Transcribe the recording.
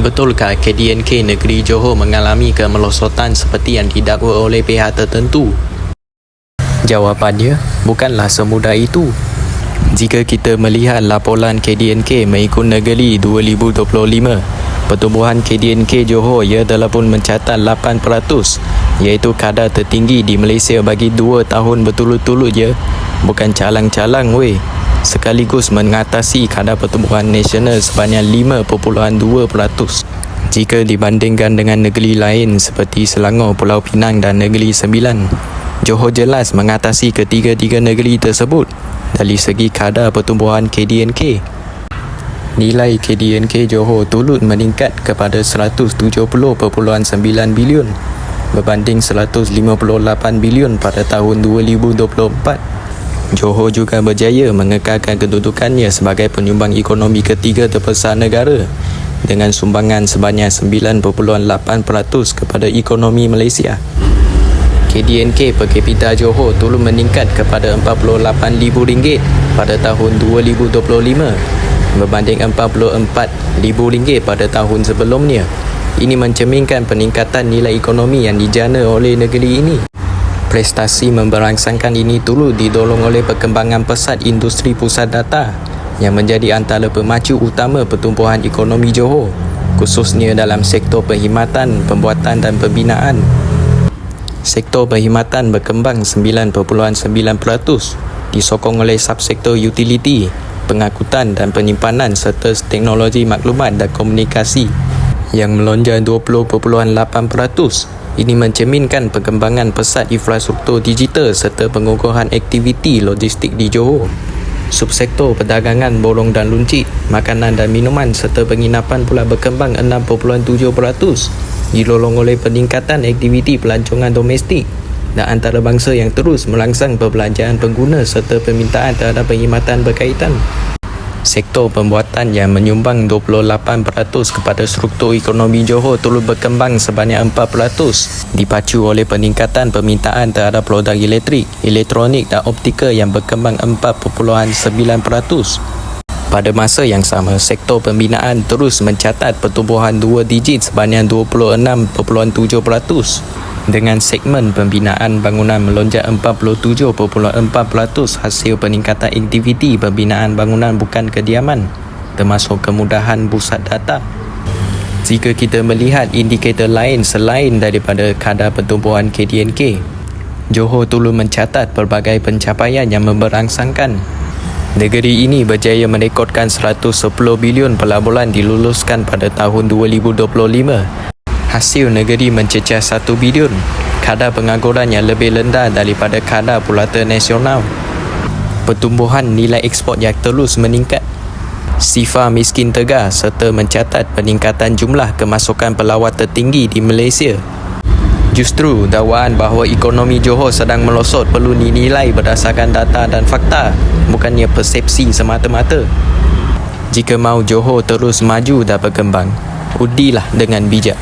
Betulkah KDNK negeri Johor mengalami kemerosotan seperti yang didakwa oleh pihak tertentu? Jawapannya, bukanlah semudah itu. Jika kita melihat laporan KDNK mengikut negeri 2025, pertumbuhan KDNK Johor ia telah pun mencatat 8%, iaitu kadar tertinggi di Malaysia bagi 2 tahun berturut-turut je. Bukan calang-calang weh. Sekaligus mengatasi kadar pertumbuhan nasional sebanyak 5.2%. Jika dibandingkan dengan negeri lain seperti Selangor, Pulau Pinang dan Negeri Sembilan, Johor jelas mengatasi ketiga-tiga negeri tersebut dari segi kadar pertumbuhan KDNK. Nilai KDNK Johor turut meningkat kepada 170.9 bilion berbanding 158 bilion pada tahun 2024. Johor juga berjaya mengekalkan kedudukannya sebagai penyumbang ekonomi ketiga terbesar negara dengan sumbangan sebanyak 9.8% kepada ekonomi Malaysia. KDNK per kapita Johor turut meningkat kepada RM48,000 pada tahun 2025 berbanding RM44,000 pada tahun sebelumnya. Ini mencerminkan peningkatan nilai ekonomi yang dijana oleh negeri ini. Prestasi memberangsangkan ini turut didorong oleh perkembangan pesat industri pusat data yang menjadi antara pemacu utama pertumbuhan ekonomi Johor, khususnya dalam sektor perkhidmatan, pembuatan dan pembinaan. Sektor perkhidmatan berkembang 9.9%, disokong oleh subsektor utility, pengangkutan dan penyimpanan serta teknologi maklumat dan komunikasi yang melonjak 20.8%. Ini mencerminkan perkembangan pesat infrastruktur digital serta pengukuran aktiviti logistik di Johor. Subsektor perdagangan borong dan luncit, makanan dan minuman serta penginapan pula berkembang 6.7%, didorong oleh peningkatan aktiviti pelancongan domestik dan antarabangsa yang terus merangsang perbelanjaan pengguna serta permintaan terhadap perkhidmatan berkaitan. Sektor pembuatan yang menyumbang 28% kepada struktur ekonomi Johor turut berkembang sebanyak 4%, dipacu oleh peningkatan permintaan terhadap produk elektrik, elektronik dan optikal yang berkembang 4.9%. Pada masa yang sama, sektor pembinaan terus mencatat pertumbuhan 2 digit sebanyak 26.7%. Dengan segmen pembinaan bangunan melonjak 47.4% hasil peningkatan aktiviti pembinaan bangunan bukan kediaman, termasuk kemudahan pusat data. Jika kita melihat indikator lain selain daripada kadar pertumbuhan KDNK, Johor turut mencatat pelbagai pencapaian yang memberangsangkan. Negeri ini berjaya merekodkan 110 bilion pelaburan diluluskan pada tahun 2025. Hasil negeri mencecah 1 bilion, kadar pengangguran yang lebih rendah daripada kadar purata nasional. Pertumbuhan nilai ekspor yang terus meningkat. Sifar miskin tegar serta mencatat peningkatan jumlah kemasukan pelawat tertinggi di Malaysia. Justru dakwaan bahawa ekonomi Johor sedang melosot perlu dinilai berdasarkan data dan fakta, bukannya persepsi semata-mata. Jika mahu Johor terus maju dan berkembang, udilah dengan bijak.